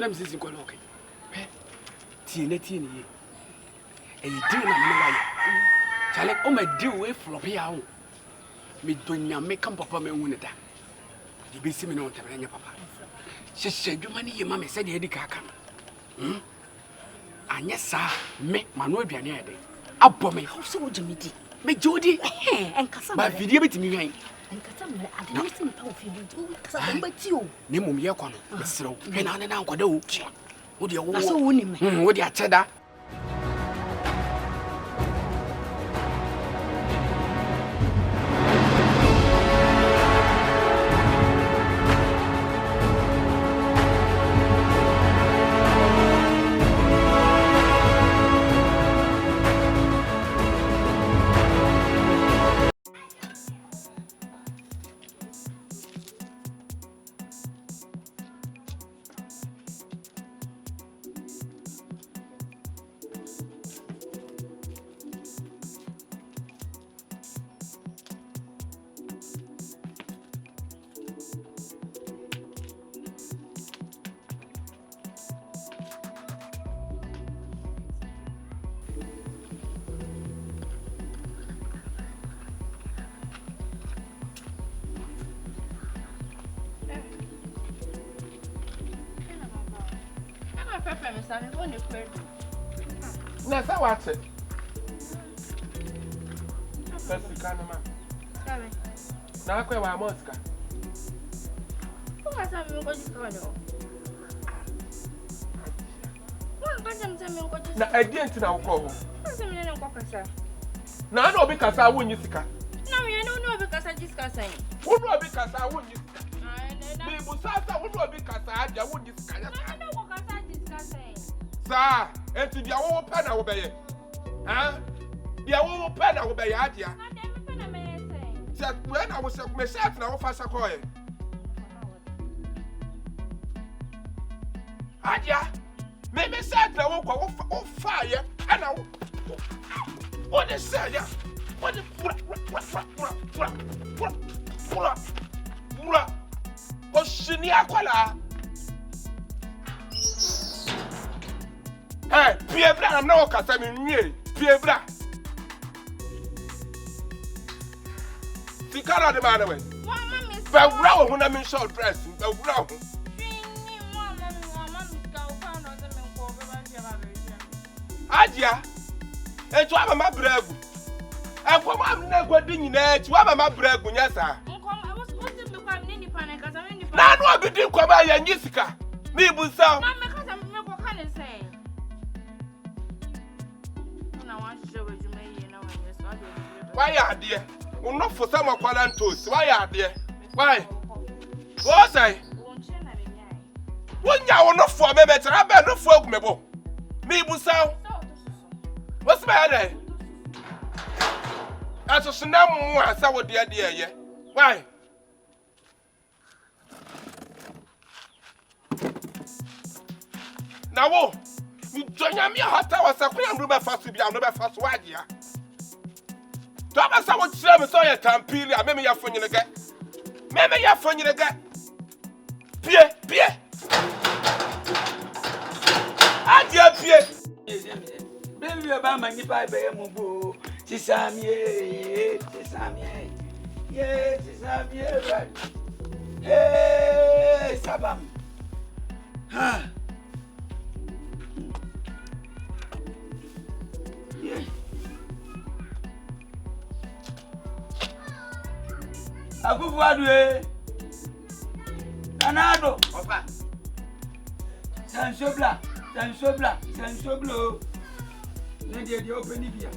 Madam says you go okay. Tina. And you do not Charlie, oh my dear way from here. Me don't make come papa me win that. You be seeing on Tarania papa. She said, you money, your mamma said, Eddie Kaka. And yes, sir, make my no be an idea. Up for me, how so would you meet it? Make Jody and Cassandra video to me. And Cassandra, I don't think you do, but you. Name me a corner, so when I now go do. Would you also win him? Would you cheddar? Nessa watch it. That's the kind of man. Now, I am Mosca. Who has a milk? Now, I didn't know. Now, no, because I wouldn't use it. No, you don't know because I discuss it. Who know because I wouldn't use it? People say, who know because I wouldn't use it? I know what I discuss it. Sir, and to the old pen, I will be. Huh? The old pen, I will be. Hajia. Said when I was myself now, fast a coin. Hajia, maybe said now, go fire, and I what is said, yeah? What is hey, Piebra, I'm not Casamine, Piebra. Sikapa the man away. But round when I'm in short dress, the round. Hajia, and to have my bread. And for my never dingy net, to have my bread, yes, sir. Now, no, be doing come by and Jessica. Me will sound. Why are dear? Well, not for some of Qualantos. Why are dear? Why? What's I? One year not for me better. I better not for me. Me will sound. What's the matter? As a tsunami, I saw what the idea, yeah. Why? Now, you join me a hot tower, so I'm not fast to be on the fast wide, yeah. Thomas, I would say, I saw your Tampilia, maybe you're funny again. Maybe you're funny again. Pierre. Adieu, Pierre. Baby, about my nipple, baby, Sesame, yes, right. Hey, Sabam. Huh? Yeah. Akosuagynel. Addo. Papa. Sansobla. Nende di open Libya.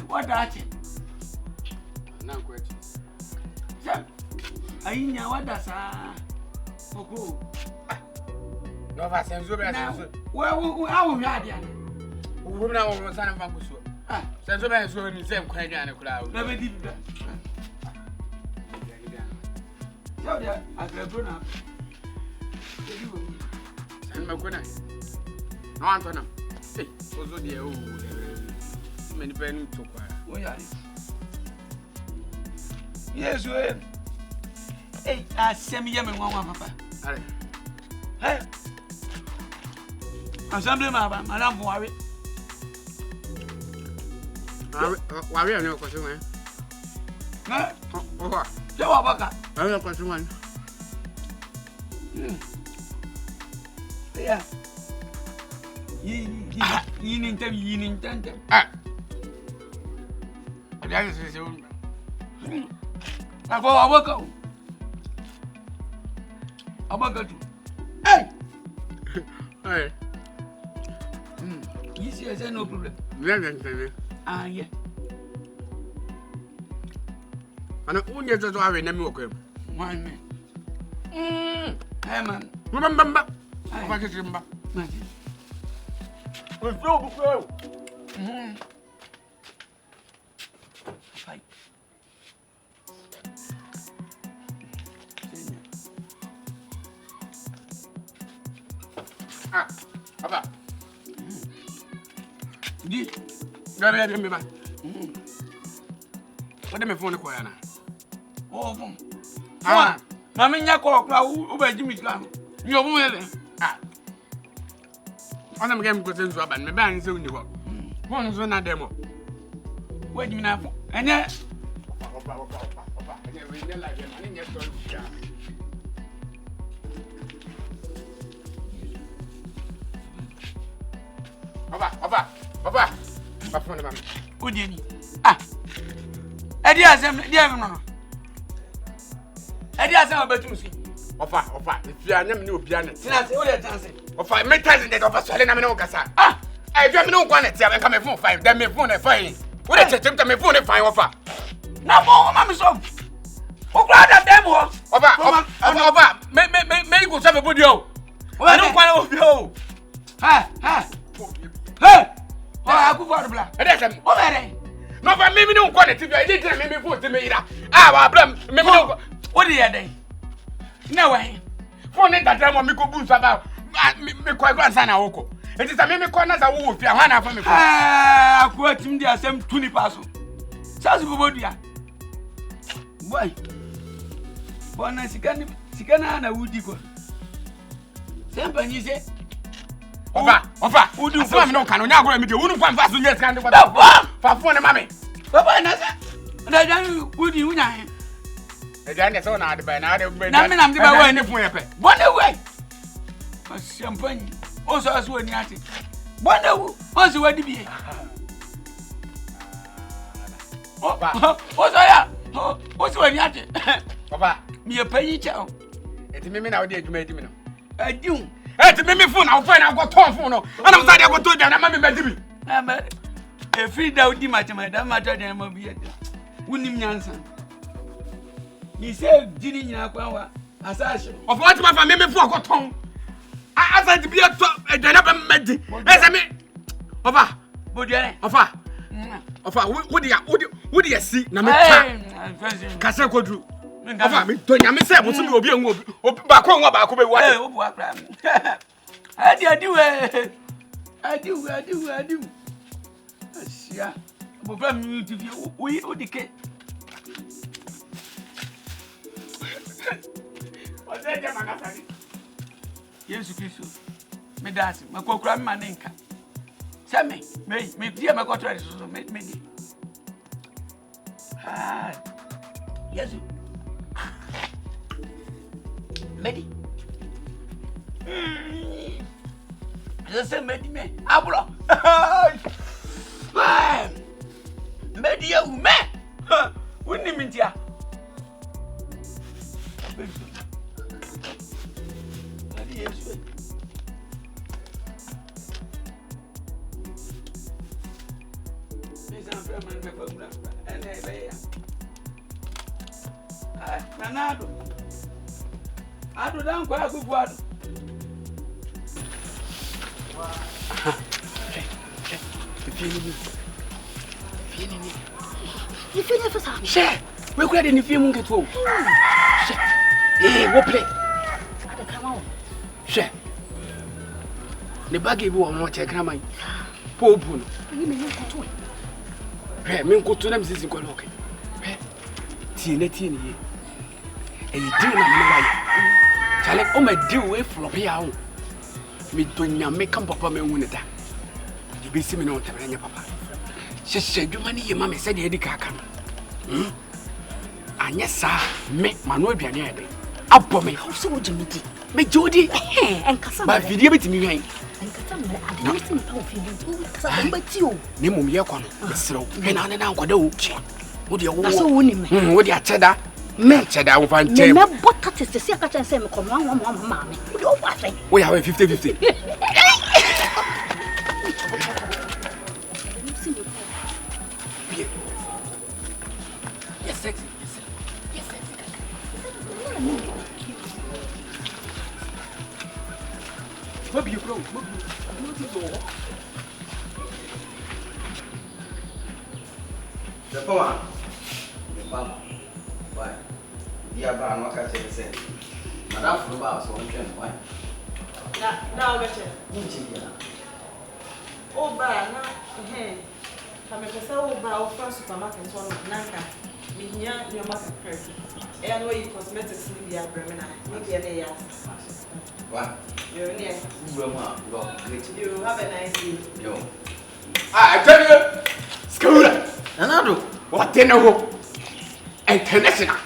What that? Now, question. I know what that's okay. No, I send you back. Well, I will have it. Who now was an ambassador? Send you back to the same kind of crowd. Never did that. So, there, I can run up. Send my good night. No, Antonio. Hey, also the many penny to quiet. Oh, yeah. Yes, well. Hey, I send me young one, papa. Hey, assembly, Madame Worry. Why are you question? Oh, Yeboah. I have question one. Yeah. You need them. Ah, that is his own. I go. Hey! Hey, You see, I said no problem. Ah, yeah. and only just have a name of him. One man. Hey, man. Remember, I can remember. We flow. Fight. Ah, Papa. Di. Gary, me back. What am I phone call now? Oh, boom. Ah, Mamma, you call over Jimmy Clam. You're woman. ah. I'm going to go to Robin. My band is only one. One is not demo. Wait a minute. And then, Papa. who did you? Ah, Eddie has them, dear. Eddie has them about to see. Papa, if you are not new piano, Since all the chance. of 5 meters that of a swelling, I'm no cassa. Ah, I don't know one at 7 coming from 5, then me phone a fine. What is it? Me phone a fine offer. Now, Mamma, so. Oh, glad that them were. Over, make us have a video. I don't want to go. Ha. Hey! Oh, I go for the black. And that's him. Oh, man. No, but maybe no quantity. I didn't make me put to me. Ah, problem. Maybe no. What did they? No way. Phone that time when me go boost about me quite grandson. It is a mimic corners I will fear Hannah for me. Ah, I quote him the same 20 parcel. Sounds good, yeah. Why? One night, Sikana, would equal. Simple, you say. Offer. Who do some no can now go me the wouldn't fast to get kind of for phone, mammy. Papa, and I don't would you know. The giant on the by now, I'm the way in the way. One away. Champagne. Also, as well, Natty. One also, where to be. Also, yeah. Also, Natty. Papa, me a penny chow. it's me now, dear, to make him. I do. It's me phone, I'll find out what Tom phone. And I'm sorry, I got to them, I'm baby. I'm a free doubt, my damn matter, than my beard. Wouldn't answer. He said, Ginny Yakwa, assassin. Of what my family for got Tom. I said to be a top, and then I'm mad. As I mean, Offer. What do you see? Namaka Casa Quadru. Offer me, don't you miss it? What's you being back on about I do. Yeah, but we educate. What's that? Yes, Christ. Me dance, my cockram maninka. Sammy, me dear, my contract is me. Ah, yes, Medi. Just say Medi me. Ablo. Medi you me. Wouldn't mean ya. Yes. Nanado. Addo down kwa kufuado. You feel it for some share. We could in the film get home. Hey, what play? Come on. Share. The baggy boy won't check my. Popo. Hey, me go to them this go look. Hey. Tini. E di na me why. Chale o me di we flop ya. Me donya me kan papa me hu ne da. E be si me no tabranya papa. Sheshe dwuma ni ye ma me se de edi kaka. Anya sa me manu aduane ya be. Abo me. How so jimiti? Me jodi. Enkasa. Ba video bitimi hwan. Enkasa me adamiti me pa ofidi. Kasa mbati o. Ne mum ye kwa no. Mesrew. Me na nkwada o. Wo de wo. Na so wo ni me. Wo de acheda. Me cheda wo fan tem. Me bota tese aka chen se me komo anwo mama me. Wo de wo afen. Wo ya 50-50. Yes, sexy. What you grow? What Sarfowah. Mama. Why? Dia ba no ka che se. Madam furu ba so on twen why? Na o beche. Nchi ya. O ba na Kame pesa o ba o fa supermarket so na nka. Mihia ni o ma secret. E no yi cosmetics ni bia bremena. Ni bia na ya. Why? You're near. You have a nice day. Yo. I tell you, school. Addo. What they know? International.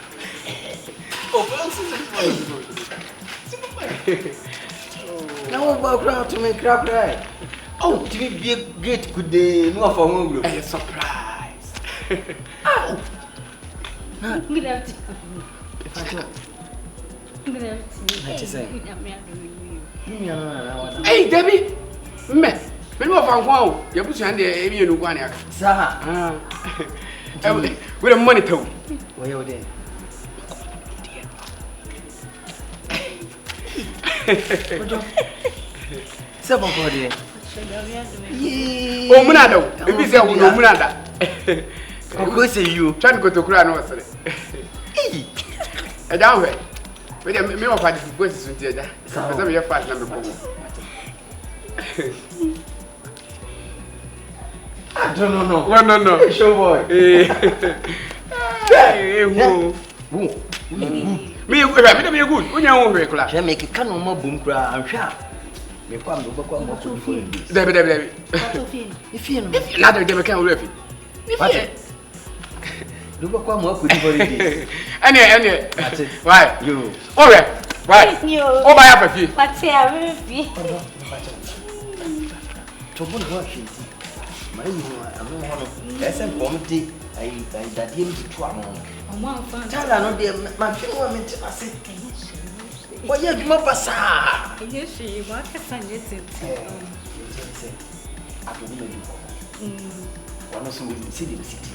Now about crowd to make crap right. Oh, to be a great good day. No for one. A surprise. Oh. Good afternoon. Hey, Debbie. Me no fan kwao. You put your hand there, emi enu kwa ne aka. Sa. We the money too. Where you there? Seven for there. Oh, munada. Ebi say wo no munada. Ko say you. Try to go to kura no wasere. Eh. E down here. We dey me of the go sisun tie da. Say me fast na me go. No. Well, no. Show boy. Hey, who? Me good. Unya wo hwe kula. Je make ka no ma bum kura anhwa. Me kwa me go kwa mo ko before you. Debi. Ifie no. Na de kan wo afi. Ifie. Do go kwa mo ko before you. Ene. Ati. Why? You. Ore. Why? O ba ya pa fi. Pati a fi. To bo no hwe. Mari mu anu ho no. Ese pomti ai dadie mi tu amo. Omo anfa. Tala no de ma hwe wo me tina se. Oye duma pasa. Yeshi, wa ka sanje tete. Addo me du. Wano so we see the city.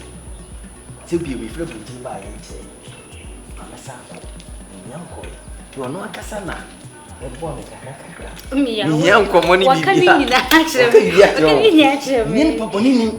Se bi we flip to ba ye che. Amasa ko. Nyanko. Ti ono akasa na. Yeboah me kakra. Mi ya. Nyanko mo ni bibia. Wakani ni na achire. Wakani ni achire. Ni papa ni